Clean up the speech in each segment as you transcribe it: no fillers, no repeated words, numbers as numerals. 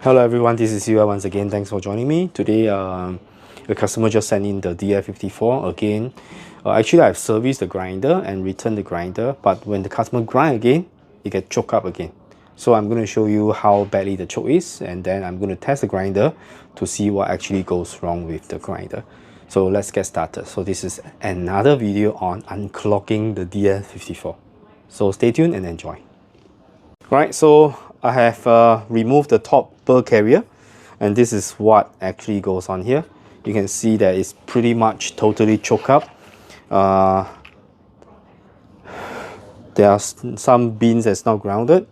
Hello everyone, this is Seah once again. Thanks for joining me. Today, the customer just sent in the DF54 again. Actually, I've serviced the grinder and returned the grinder, but when the customer grind again, it gets choked up again. So I'm going to show you how badly the choke is, and then I'm going to test the grinder to see what actually goes wrong with the grinder. So let's get started. So this is another video on unclogging the DF54. So stay tuned and enjoy. Right, so I have removed the top burr carrier, and this is what actually goes on here. You can see that it's pretty much totally choked up. There are some beans that's not grounded,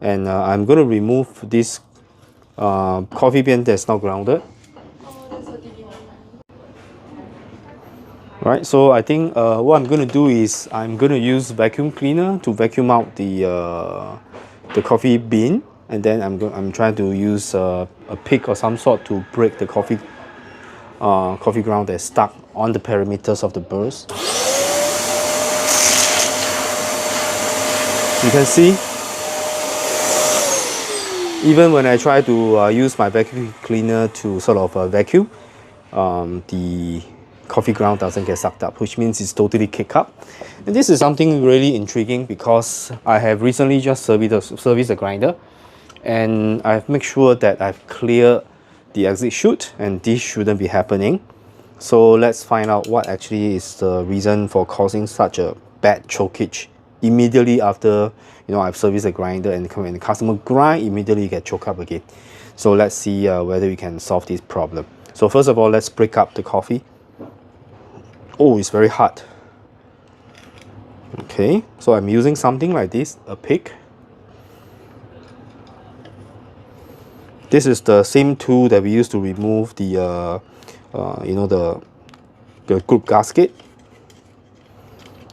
and I'm going to remove this coffee bean that's not grounded. Right, so I think what I'm going to do is I'm going to use vacuum cleaner to vacuum out the coffee bean, and then I'm trying to use a pick or some sort to break the coffee ground that's stuck on the perimeters of the burrs. You can see, even when I try to use my vacuum cleaner to sort of vacuum, the coffee ground doesn't get sucked up, which means it's totally kicked up. And this is something really intriguing because I have recently just serviced the grinder, and I've made sure that I've cleared the exit chute, and this shouldn't be happening. So let's find out what actually is the reason for causing such a bad chokage immediately after I've serviced the grinder, and when the customer grind, immediately get choked up again. So let's see whether we can solve this problem. So first of all, let's break up the coffee. Oh, it's very hard. Okay, so I'm using something like this, a pick. This is the same tool that we used to remove the the group gasket.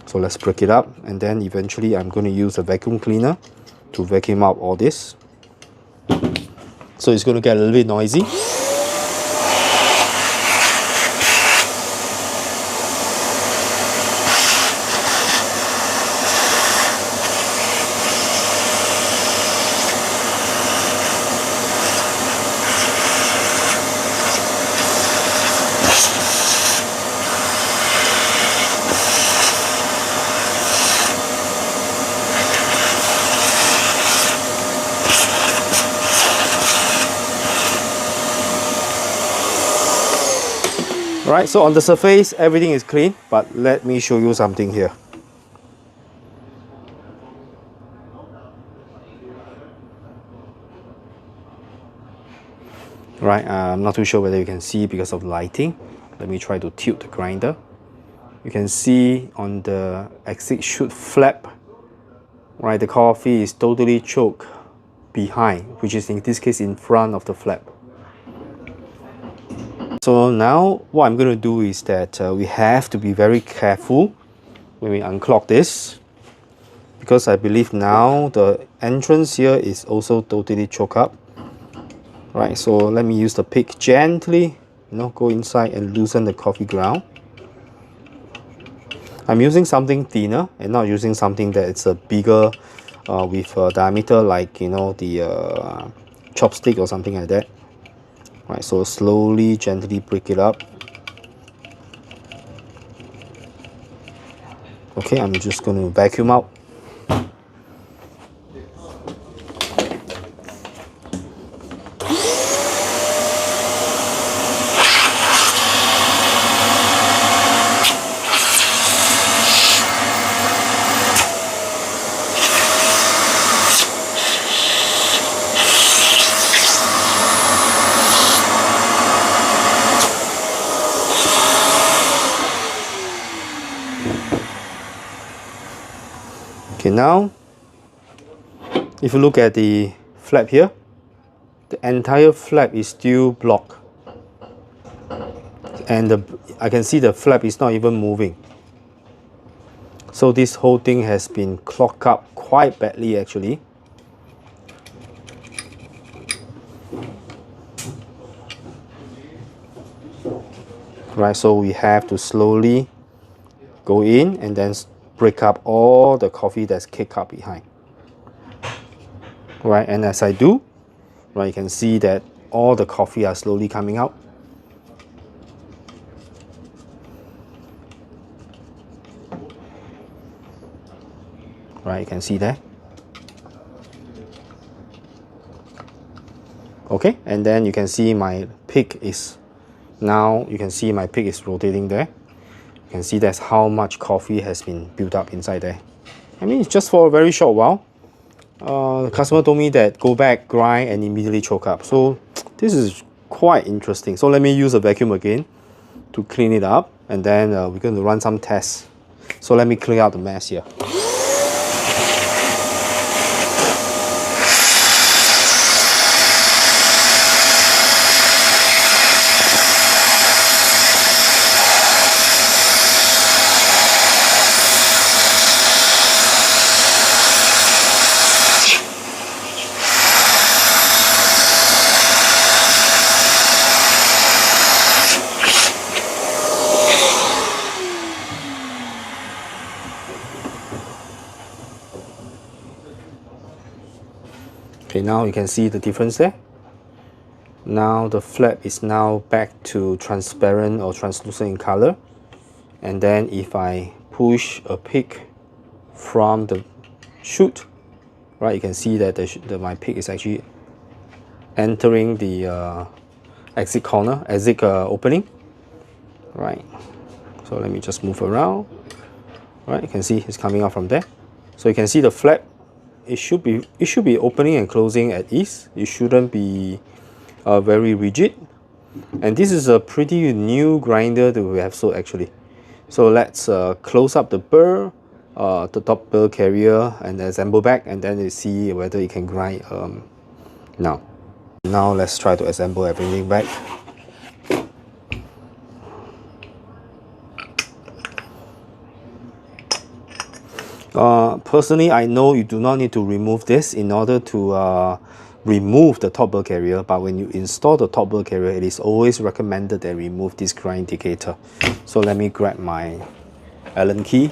So let's break it up, and then eventually I'm going to use a vacuum cleaner to vacuum out all this. So it's going to get a little bit noisy. Right, so on the surface everything is clean, but let me show you something here. Right, I'm not too sure whether you can see because of lighting. Let me try to tilt the grinder. You can see on the exit chute flap, right, the coffee is totally choked behind, which is in this case in front of the flap. So now what I'm going to do is that we have to be very careful when we unclog this, because I believe now the entrance here is also totally choked up. Right, so let me use the pick gently, go inside and loosen the coffee ground. I'm using something thinner and not using something that it's a bigger with a diameter like the chopstick or something like that. Right, so slowly, gently break it up. Okay, I'm just going to vacuum out. Okay, now if you look at the flap here, the entire flap is still blocked, and I can see the flap is not even moving. So this whole thing has been clogged up quite badly actually. Right, so we have to slowly go in and then break up all the coffee that's kicked up behind. Right, and as I do, Right, you can see that all the coffee are slowly coming out. Right, you can see that. Okay, and then you can see my pick is now, you can see my pick is rotating there. You can see that's how much coffee has been built up inside there. I mean, it's just for a very short while. The customer told me that go back, grind, and immediately choke up. So this is quite interesting. So let me use a vacuum again to clean it up, and then we're going to run some tests. So let me clean out the mess here. Okay, now you can see the difference there. Now the flap is now back to transparent or translucent in color. And then if I push a pick from the chute, right, you can see that my pick is actually entering the exit opening. Right, so let me just move around. Right, you can see it's coming out from there. So you can see the flap. It should be opening and closing at ease. It shouldn't be very rigid. And this is a pretty new grinder that we have sold actually. So let's close up the burr, the top burr carrier, and assemble back, and then you see whether it can grind now. Now let's try to assemble everything back. Personally, I know you do not need to remove this in order to remove the top burr carrier, but when you install the top burr carrier, it is always recommended that remove this grind indicator. So let me grab my Allen key.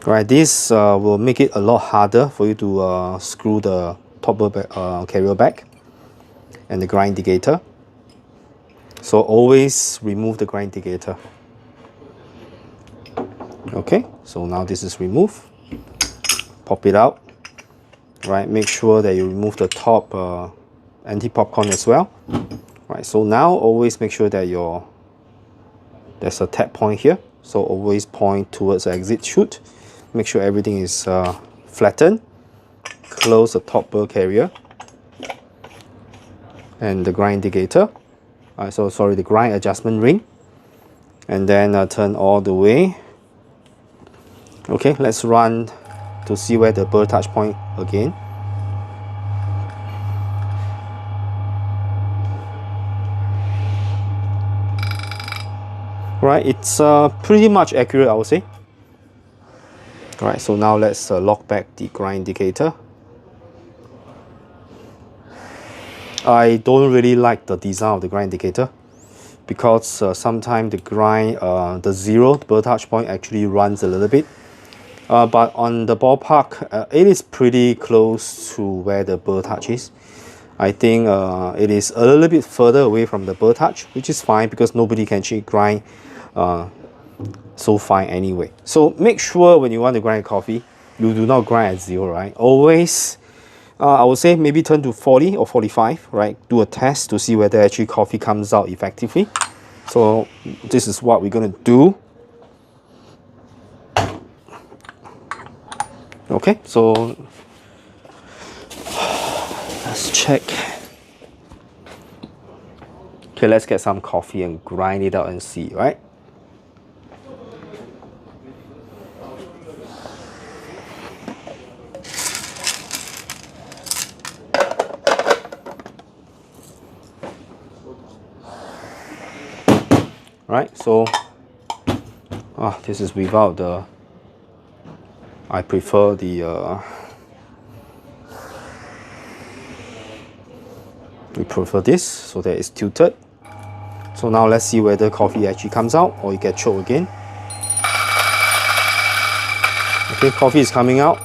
Right, this will make it a lot harder for you to screw the top burr carrier back and the grind indicator. So always remove the grind indicator. Okay, so now this is removed. Pop it out. Right, make sure that you remove the top anti-popcorn as well. Right, so now always make sure that there's a tap point here. So always point towards the exit chute. Make sure everything is flattened. Close the top burr carrier and the grind indicator. The grind adjustment ring. And then turn all the way. Okay, let's run to see where the burr touch point again. Right, it's pretty much accurate, I would say. Right, so now let's lock back the grind indicator. I don't really like the design of the grind indicator because sometimes the grind, the burr touch point actually runs a little bit. But on the ballpark, it is pretty close to where the burr touch is. I think it is a little bit further away from the burr touch, which is fine because nobody can actually grind so fine anyway. So make sure when you want to grind coffee, you do not grind at 0, right? Always, I would say maybe turn to 40 or 45, right? Do a test to see whether actually coffee comes out effectively. So this is what we're going to do. Okay, so let's check. Okay, let's get some coffee and grind it out and see, right? Right, so this is without the, I prefer the we prefer this so that it's tilted. So now let's see whether coffee actually comes out or you get choked again. Okay, coffee is coming out.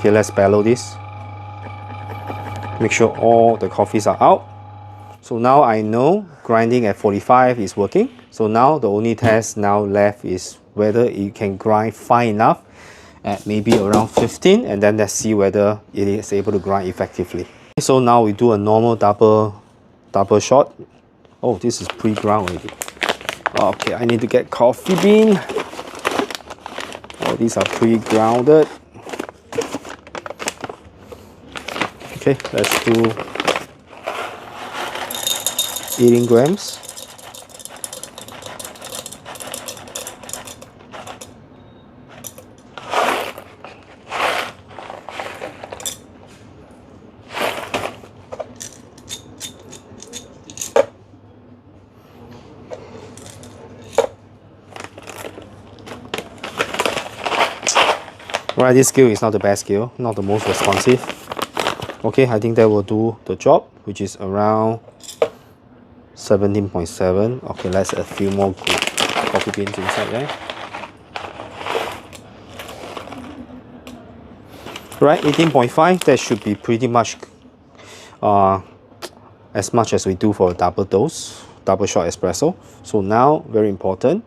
Okay, let's bellow this. Make sure all the coffees are out. So now I know grinding at 45 is working. So now the only test now left is whether you can grind fine enough at maybe around 15, and then let's see whether it is able to grind effectively. So now we do a normal double shot. Oh, this is pre-ground already. Okay, I need to get coffee bean. Oh, these are pre-grounded. Okay, let's do 18 grams. Right, this scale is not the best scale, not the most responsive. Okay, I think that will do the job, which is around 17.7. Okay, let's add a few more coffee beans inside there. Right, 18.5, that should be pretty much as much as we do for a double dose, double shot espresso. So now, very important,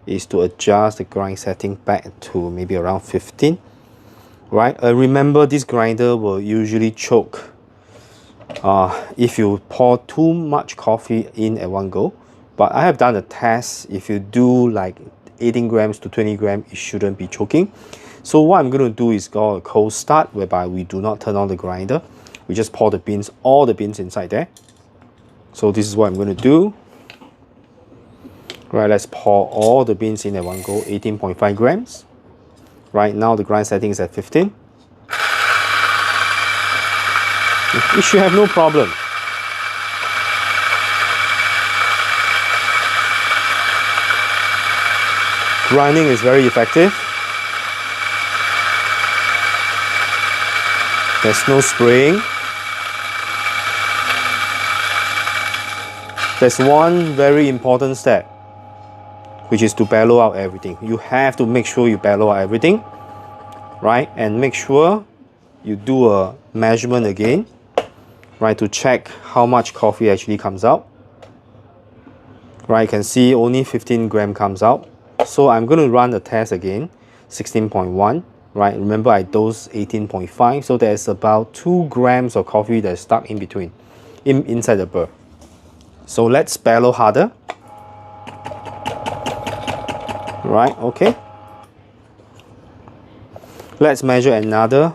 is to adjust the grind setting back to maybe around 15. Right, remember this grinder will usually choke if you pour too much coffee in at one go. But I have done a test. If you do like 18 grams to 20 grams, it shouldn't be choking. So what I'm going to do is go a cold start, whereby we do not turn on the grinder. We just pour the beans, all the beans inside there. So this is what I'm going to do. Right, let's pour all the beans in at one go, 18.5 grams. Right now the grind setting is at 15. You should have no problem. Grinding is very effective. There's no spraying. There's one very important step, which is to bellow out everything. You have to make sure you bellow out everything, right? And make sure you do a measurement again, right, to check how much coffee actually comes out. Right, you can see only 15 grams comes out. So I'm going to run the test again, 16.1. Right, remember I dosed 18.5, so there's about 2 grams of coffee that's stuck in between, inside the burr. So let's bellow harder. Right, okay. Let's measure another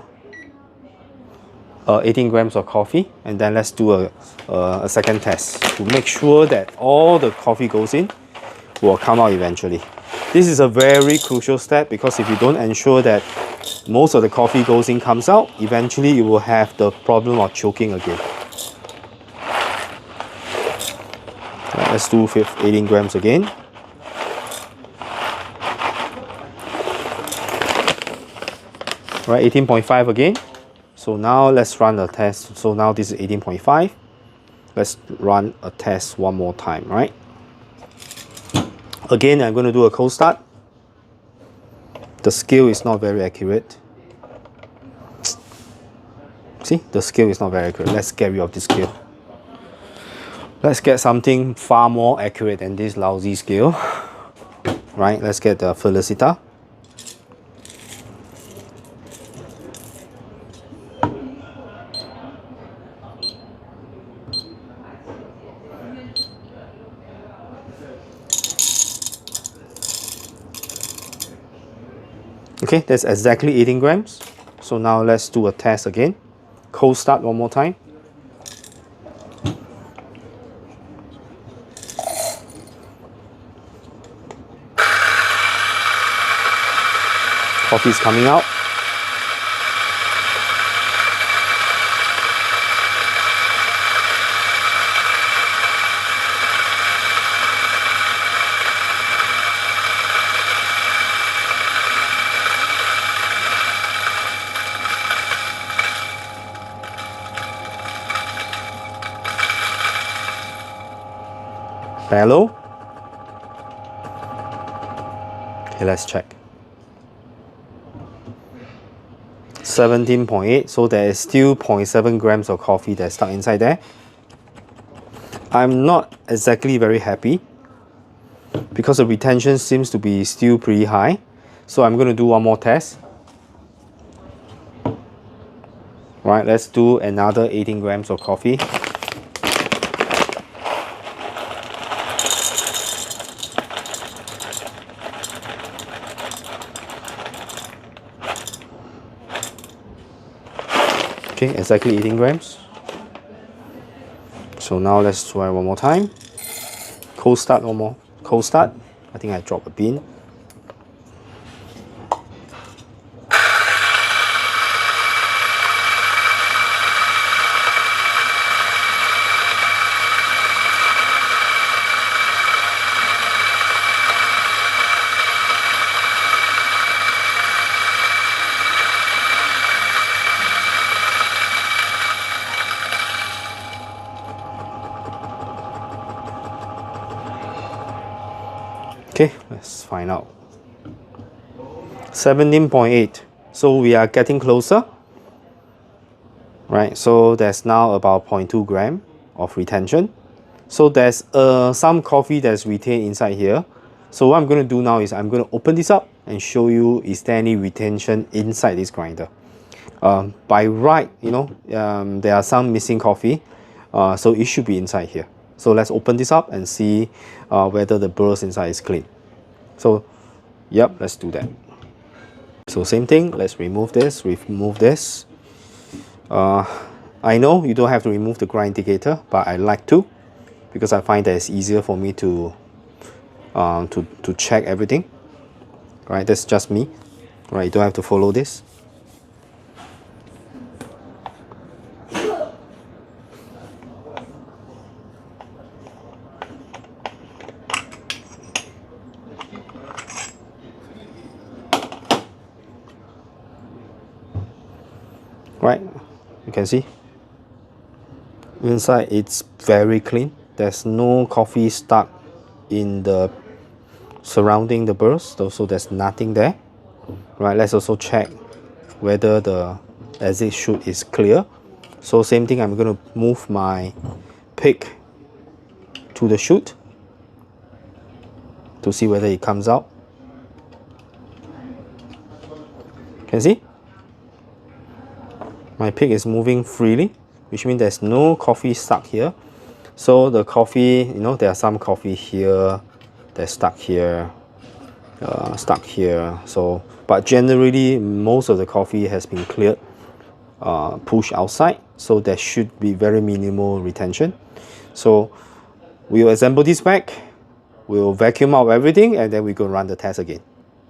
18 grams of coffee, and then let's do a second test to make sure that all the coffee goes in will come out eventually. This is a very crucial step, because if you don't ensure that most of the coffee goes in, comes out, eventually you will have the problem of choking again. Right, let's do 18 grams again. Right, 18.5 again. So now let's run the test. So now this is 18.5. Let's run a test one more time, right? Again, I'm going to do a cold start. The scale is not very accurate. See, the scale is not very accurate. Let's get rid of this scale. Let's get something far more accurate than this lousy scale. Right, let's get the Felicita. Okay, that's exactly 18 grams. So now let's do a test again. Cold start one more time. Coffee is coming out. Bellow. Okay, let's check. 17.8, so there is still 0.7 grams of coffee that's stuck inside there. I'm not exactly very happy because the retention seems to be still pretty high. So I'm going to do one more test. Right, let's do another 18 grams of coffee. Okay, exactly 18 grams. So now let's try one more time. Cold start, one more. Cold start. I think I dropped a bean. Okay, let's find out. 17.8. So we are getting closer. Right, so there's now about 0.2 gram of retention. So there's some coffee that's retained inside here. So what I'm going to do now is I'm going to open this up and show you is there any retention inside this grinder. By right, there are some missing coffee. So it should be inside here. So let's open this up and see whether the burrs inside is clean. So, yep, let's do that. So same thing, let's remove this, I know you don't have to remove the grind indicator, but I like to because I find that it's easier for me to check everything. Right, that's just me. Right, you don't have to follow this. Right, you can see inside it's very clean. There's no coffee stuck in the surrounding the burrs, so there's nothing there. Right, let's also check whether the exit chute is clear. So same thing, I'm going to move my pick to the chute to see whether it comes out. Can see? My pick is moving freely, which means there's no coffee stuck here. So the coffee, there are some coffee here, that's stuck here, So, but generally, most of the coffee has been cleared, pushed outside. So there should be very minimal retention. So we'll assemble this back, we'll vacuum out everything, and then we go run the test again.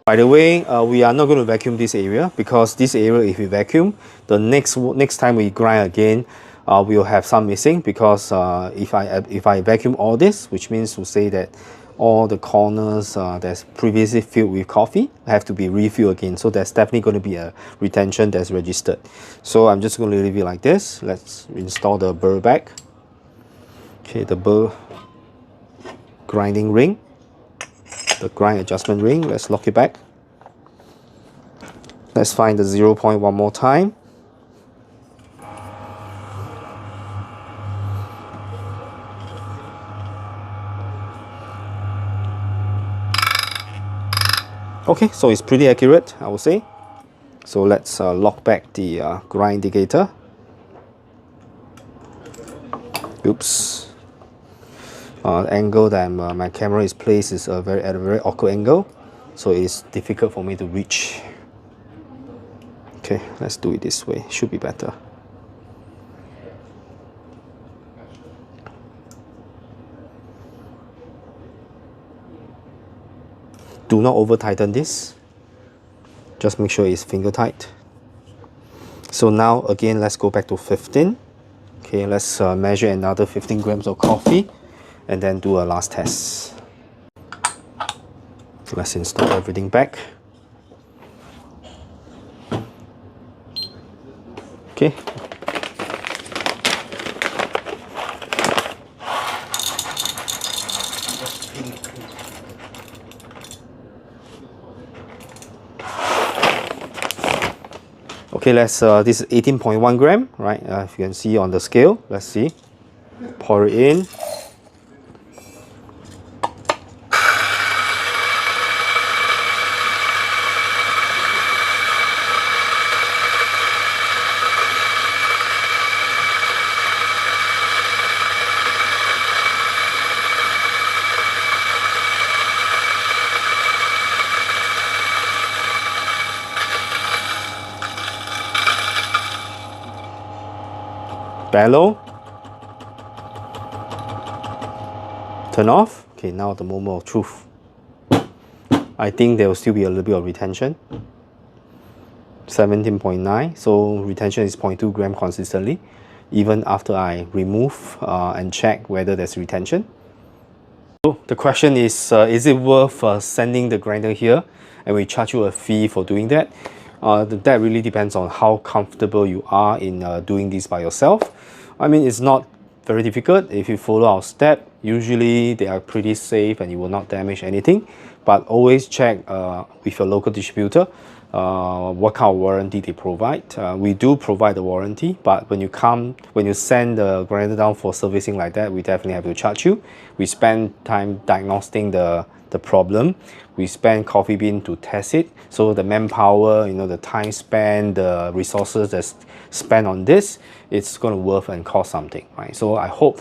By the way, we are not going to vacuum this area because this area, if we vacuum, the next time we grind again, we'll have some missing because if I vacuum all this, which means to say that all the corners that's previously filled with coffee have to be refilled again. So there's definitely going to be a retention that's registered. So I'm just going to leave it like this. Let's install the burr back. Okay, the burr grinding ring. The grind adjustment ring, let's lock it back. Let's find the 0 point one more time. Okay, so it's pretty accurate, I would say. So let's lock back the grind indicator. Oops. Angle that my camera is placed is at a very awkward angle, so it's difficult for me to reach. Okay, let's do it this way, should be better. Do not over tighten this, just make sure it's finger tight. So now again, let's go back to 15. Okay, let's measure another 15 grams of coffee and then do a last test. Let's install everything back. Okay. Okay, let's this is 18.1 gram, right? If you can see on the scale, let's see. Pour it in. Bellow. Turn off. Okay, now the moment of truth. I think there will still be a little bit of retention. 17.9, so retention is 0.2 gram consistently, even after I remove and check whether there's retention. So the question is it worth sending the grinder here and we charge you a fee for doing that? That really depends on how comfortable you are in doing this by yourself. I mean, it's not very difficult. If you follow our step, usually they are pretty safe and you will not damage anything. But always check with your local distributor what kind of warranty they provide. We do provide the warranty, but when you send the grinder down for servicing like that, we definitely have to charge you. We spend time diagnosing the problem. We spend coffee bean to test it, so the manpower, the time spent, the resources that's spent on this, it's going to worth and cost something, right? So I hope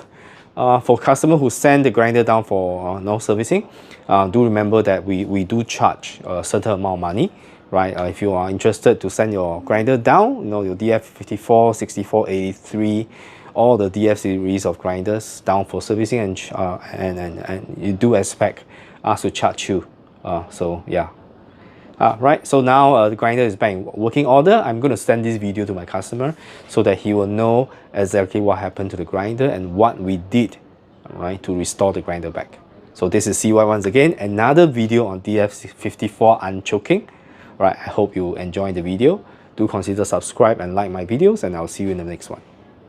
for customers who send the grinder down for no servicing, do remember that we do charge a certain amount of money, right? If you are interested to send your grinder down, your DF54, 64, 83, all the DF series of grinders down for servicing, and you do expect us to charge you. So yeah. Right, so now the grinder is back in working order. I'm going to send this video to my customer so that he will know exactly what happened to the grinder and what we did, right, to restore the grinder back. So this is CY once again, another video on DF54 unchoking. Right, I hope you enjoyed the video. Do consider subscribe and like my videos, and I'll see you in the next one.